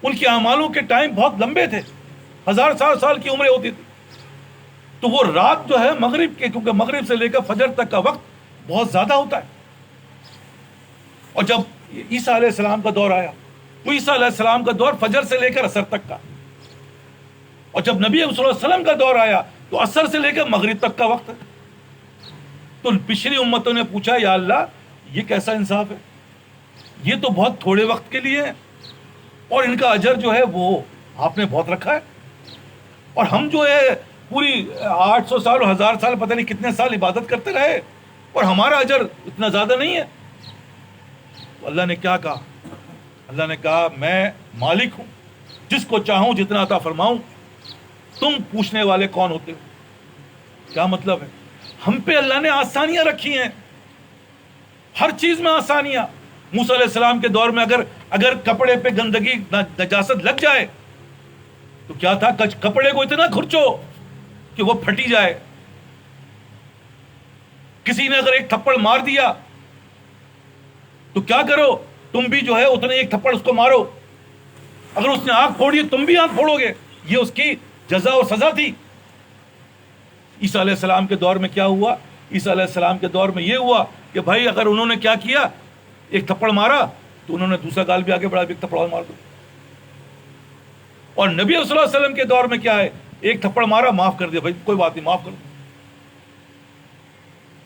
ان کے اعمالوں کے ٹائم بہت لمبے تھے، 1000 سال کی عمریں ہوتی تھی. تو وہ رات جو ہے مغرب کے، کیونکہ مغرب سے لے کر فجر تک کا وقت بہت زیادہ ہوتا ہے. اور جب عیسیٰ علیہ السلام کا دور آیا تو عیسیٰ علیہ السلام کا دور فجر سے لے کر عصر تک کا. اور جب نبی صلی اللہ علیہ وسلم کا دور آیا تو عصر سے لے کر مغرب تک کا وقت ہے. تو پچھلی امتوں نے پوچھا یا اللہ یہ کیسا انصاف ہے، یہ تو بہت تھوڑے وقت کے لیے ہے اور ان کا اجر جو ہے وہ آپ نے بہت رکھا ہے، اور ہم جو ہے پوری 800 سال اور 1000 سال پتہ نہیں کتنے سال عبادت کرتے رہے اور ہمارا اجر اتنا زیادہ نہیں ہے. تو اللہ نے کیا کہا؟ اللہ نے کہا میں مالک ہوں، جس کو چاہوں جتنا عطا فرماؤں، تم پوچھنے والے کون ہوتے ہو؟ کیا مطلب ہے؟ ہم پہ اللہ نے آسانیاں رکھی ہیں، ہر چیز میں آسانیاں. موسیٰ علیہ السلام کے دور میں اگر کپڑے پہ گندگی نجاست لگ جائے تو کیا تھا، کپڑے کو اتنا کھرچو کہ وہ پھٹی جائے. کسی نے اگر ایک تھپڑ مار دیا تو کیا کرو، تم بھی جو ہے اتنے ایک تھپڑ اس کو مارو. اگر اس نے آنکھ پھوڑی تم بھی آنکھ پھوڑو گے، یہ اس کی جزا اور سزا تھی. عیسیٰ علیہ السلام کے دور میں کیا ہوا؟ عیسیٰ علیہ السلام کے دور میں یہ ہوا کہ بھائی اگر انہوں نے کیا کیا، ایک تھپڑ مارا تو انہوں نے دوسرا گال بھی آگے بڑھا، ایک تھپڑ اور مار دو. اور نبی صلی اللہ علیہ وسلم کے دور میں کیا ہے، ایک تھپڑ مارا معاف کر دیا، بھائی کوئی بات نہیں، معاف کر دو.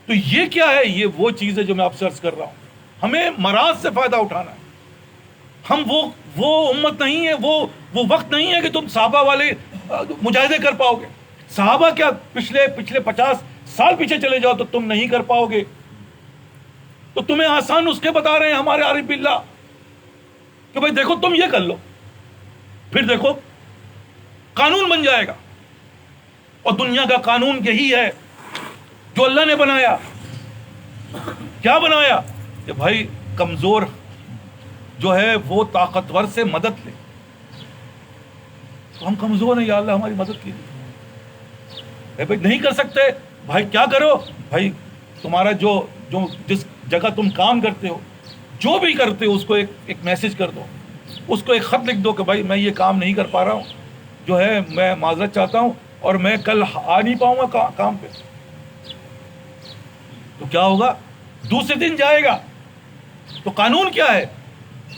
تو یہ کیا ہے؟ یہ وہ چیز ہے جو میں آپ سے عرض کر رہا ہوں. ہمیں مراد سے فائدہ اٹھانا ہے. ہم وہ امت نہیں ہے، وہ وقت نہیں ہے کہ تم صحابہ والے مجاہدے کر پاؤ گے. صحابہ کیا پچھلے 50 سال پیچھے چلے جاؤ تو تم نہیں کر پاؤ گے. تو تمہیں آسان نسخے بتا رہے ہیں ہمارے عارف باللہ کہ بھائی دیکھو تم یہ کر لو، پھر دیکھو قانون بن جائے گا. اور دنیا کا قانون یہی ہے جو اللہ نے بنایا. کیا بنایا؟ کہ بھائی کمزور جو ہے وہ طاقتور سے مدد لے. تو ہم کمزور ہیں، یا اللہ ہماری مدد کیجیے. بھائی نہیں کر سکتے، بھائی کیا کرو، بھائی تمہارا جو جس جگہ تم کام کرتے ہو، جو بھی کرتے ہو، اس کو ایک میسج کر دو، اس کو ایک خط لکھ دو کہ بھائی میں یہ کام نہیں کر پا رہا ہوں، جو ہے میں معذرت چاہتا ہوں اور میں کل آ نہیں پاؤں گا کام پہ. تو کیا ہوگا؟ دوسرے دن جائے گا. تو قانون کیا ہے؟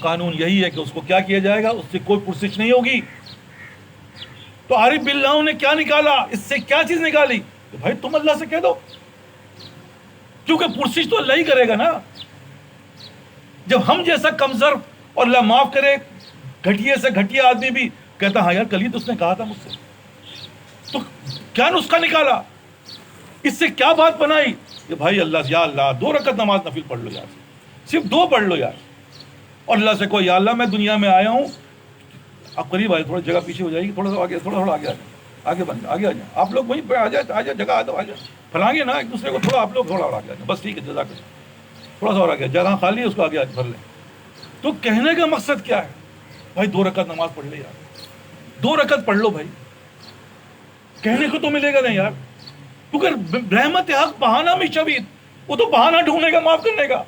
قانون یہی ہے کہ اس کو کیا کیا جائے گا، اس سے کوئی پرسش نہیں ہوگی. تو عارف باللہ نے کیا نکالا، اس سے کیا چیز نکالی کہ بھائی تم اللہ سے کہہ دو، کیونکہ پرسش تو اللہ ہی کرے گا نا. جب ہم جیسا کمزور اور اللہ معاف کرے گھٹیے سے گھٹیا آدمی بھی کہتا ہاں یار کل ہی تو اس نے کہا تھا مجھ سے، تو کیا نسخہ نکالا، اس سے کیا بات بنائی کہ بھائی اللہ، یا اللہ 2 رکعت نماز نفل پڑھ لو یار، صرف 2 پڑھ لو یار. اور اللہ سے کہو یا اللہ میں دنیا میں آیا ہوں، آپ قریب آئے، تھوڑا جگہ پیچھے ہو جائے گی، تھوڑا سا آگے، تھوڑا آگے آ جائیں، آگے بن جائیں، آگے آ جائیں آپ لوگ، وہیں پہ آ جائے جگہ آ جائے پھیلائیں نا ایک دوسرے کو، تھوڑا آپ لوگ تھوڑا اور آگے آ جائیں، بس ٹھیک ہے جزاک اللہ، تھوڑا سا اور آگے، جگہ خالی ہے اس کو آگے بھر لیں. تو کہنے کا مقصد کیا ہے؟ بھائی 2 رکعت نماز پڑھ لے یار، 2 رکعت پڑھ لو بھائی. کہنے کو تو ملے گا نہیں یار، کیونکہ رحمت حق بہانہ میں شبید، وہ تو بہانہ ڈھونڈے گا معاف کرنے کا.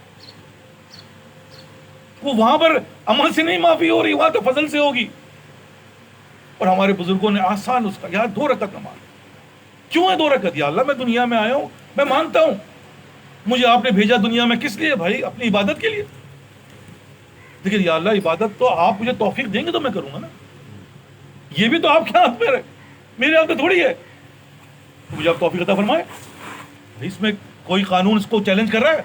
وہ وہاں پر عمل سے نہیں معافی ہو رہی، وہاں تو فضل سے ہوگی. اور ہمارے بزرگوں نے آسان اس کا یار 2 رکعت نماز. کیوں ہے 2 رکعت؟ یا اللہ میں دنیا میں آیا ہوں، میں مانتا ہوں مجھے آپ نے بھیجا دنیا میں کس لیے؟ بھائی اپنی عبادت کے لیے. لیکن یا اللہ عبادت تو آپ مجھے توفیق دیں گے تو میں کروں گا نا، یہ بھی تو آپ کے ہاتھ میں ہے، میرے ہاتھ میں تھوڑی ہے. تو مجھے آپ توفیق عطا فرمائے. اس میں کوئی قانون اس کو چیلنج کر رہا ہے؟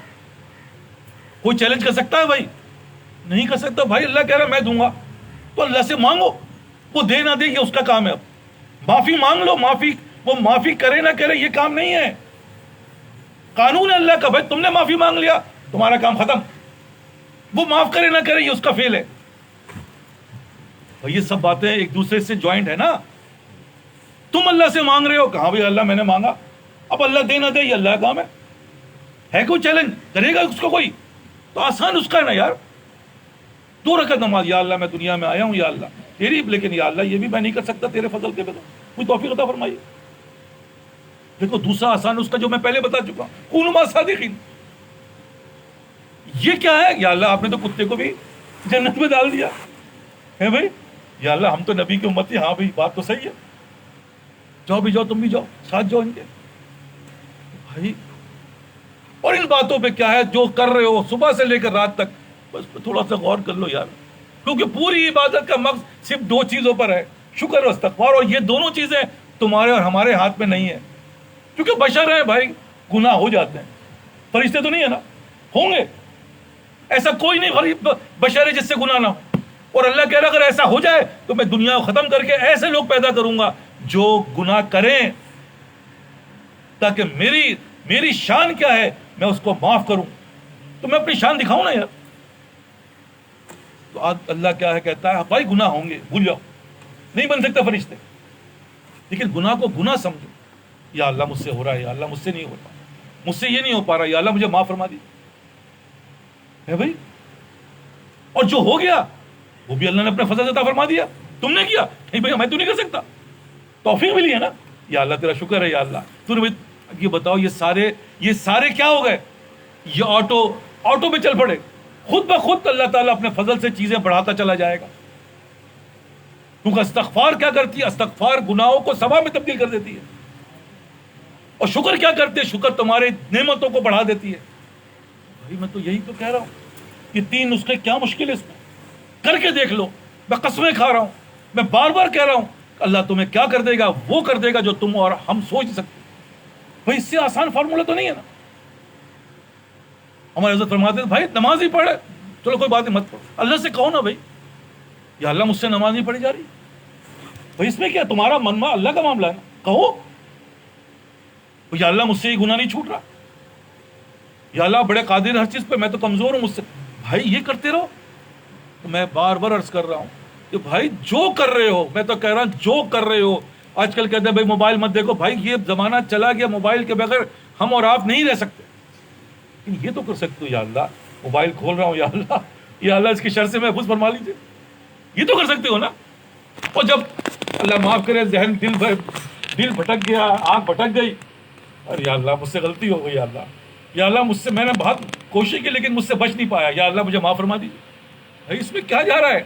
کوئی چیلنج کر سکتا ہے؟ بھائی نہیں کر سکتا. بھائی اللہ کہہ رہا ہے میں دوں گا، تو اللہ سے مانگو، وہ دے نہ دے یہ اس کا کام ہے. اب معافی مانگ لو، وہ معافی کرے نہ کرے یہ کام نہیں ہے، قانون ہے اللہ کا. بھائی تم نے معافی مانگ لیا، تمہارا کام ختم. وہ معاف کرے نہ کرے یہ اس کا فعل ہے. یہ سب باتیں ایک دوسرے سے جوائنٹ ہے نا. تم اللہ سے مانگ رہے ہو، کہاں بھائی اللہ میں نے مانگا، اب اللہ دے نہ دے یہ اللہ کا کام ہے کوئی چیلنج کرے گا اس کو کوئی؟ تو آسان اس کا ہے نا یار. 2 رکعت نماز، یا اللہ میں دنیا میں آیا ہوں یا اللہ تیری، لیکن یا اللہ یہ بھی میں نہیں کر سکتا تیرے فضل کے بغیر، مجھے توفیق عطا فرمائیے. دیکھو دوسرا آسان اس کا جو میں پہلے بتا چکا ہوں، کونوا مع الصادقین. یہ کیا ہے؟ یا اللہ آپ نے تو کتے کو بھی جنت میں ڈال دیا ہے بھائی. یا اللہ ہم تو نبی کی امت ہیں، ہاں بھائی بات تو صحیح ہے، جاؤ بھی جاؤ، تم بھی جاؤ، ساتھ جاؤ ان کے بھائی۔ اور ان باتوں پہ کیا ہے جو کر رہے ہو صبح سے لے کر رات تک، بس تھوڑا سا غور کر لو یار، کیونکہ پوری عبادت کا مقصد صرف دو چیزوں پر ہے، شکر اور استغفار، اور یہ دونوں چیزیں تمہارے اور ہمارے ہاتھ میں نہیں ہے، کیونکہ بشر ہیں بھائی، گناہ ہو جاتے ہیں، فرشتے تو نہیں ہے نا، ہوں گے، ایسا کوئی نہیں بشر ہے جس سے گناہ نہ ہو، اور اللہ کہہ رہا اگر ایسا ہو جائے تو میں دنیا کو ختم کر کے ایسے لوگ پیدا کروں گا جو گناہ کریں، تاکہ میری شان کیا ہے میں اس کو معاف کروں، تو میں اپنی شان دکھاؤں نا یار۔ تو آج اللہ کیا ہے کہتا ہے بھائی گناہ ہوں گے، بھول جاؤ، نہیں بن سکتا فرشتے، لیکن گناہ کو گناہ سمجھو، یا اللہ مجھ سے ہو رہا ہے، یا اللہ مجھ سے نہیں ہو رہا، مجھ سے یہ نہیں ہو پا رہا، یا اللہ مجھے معاف فرما دی ہے بھائی، اور جو ہو گیا وہ بھی اللہ نے اپنے فضل سے عطا فرما دیا، تم نے کیا نہیں بھائی، میں تو نہیں کر سکتا، توفیق ملی ہے نا، یا اللہ تیرا شکر ہے، یا اللہ تو نے یہ بتاؤ یہ سارے کیا ہو گئے، یہ آٹو پہ چل پڑے، خود بخود اللہ تعالیٰ اپنے فضل سے چیزیں بڑھاتا چلا جائے گا، کیونکہ استغفار کیا کرتی ہے، استغفار گناہوں کو ثواب میں تبدیل کر دیتی ہے، اور شکر کیا کرتے ہے، شکر تمہارے نعمتوں کو بڑھا دیتی ہے بھائی۔ میں تو یہی تو کہہ رہا ہوں، یہ تین نسخے کیا مشکل ہے اس میں، کر کے دیکھ لو، میں قسمیں کھا رہا ہوں، میں بار بار کہہ رہا ہوں اللہ تمہیں کیا کر دے گا، وہ کر دے گا جو تم اور ہم سوچ نہیں سکتے بھائی، اس سے آسان فارمولہ تو نہیں ہے نا۔ ہمارے حضرت فرماتے ہیں بھائی نماز ہی پڑھے، چلو کوئی بات نہیں مت پڑھو، اللہ سے کہو نا بھائی یا اللہ مجھ سے نماز نہیں پڑھی جا رہی بھائی، اس میں کیا تمہارا منما اللہ کا معاملہ ہے نا، کہو یا اللہ مجھ سے یہ گناہ نہیں چھوٹ رہا، یا اللہ بڑے قادر ہر چیز پہ، میں تو کمزور ہوں، مجھ سے بھائی یہ کرتے رہو۔ تو میں بار بار عرض کر رہا ہوں کہ بھائی جو کر رہے ہو، میں تو کہہ رہا ہوں جو کر رہے ہو، آج کل کہتے ہیں بھائی موبائل مت دیکھو، بھائی یہ زمانہ چلا گیا، موبائل کے بغیر ہم اور آپ نہیں رہ سکتے، لیکن یہ تو کر سکتے ہو یا اللہ موبائل کھول رہا ہوں، یا اللہ اس کی شر سے محفوظ فرما لیجیے، یہ تو کر سکتے ہو نا۔ اور جب اللہ معاف کرے ذہن دل بھٹک گیا، آنکھ بھٹک گئی، اور یا اللہ مجھ سے غلطی ہو گئی، یا اللہ مجھ سے میں نے بہت کوشش کی لیکن مجھ سے بچ نہیں پایا، یا اللہ مجھے معاف فرما دیجیے بھائی، اس میں کیا جا رہا ہے۔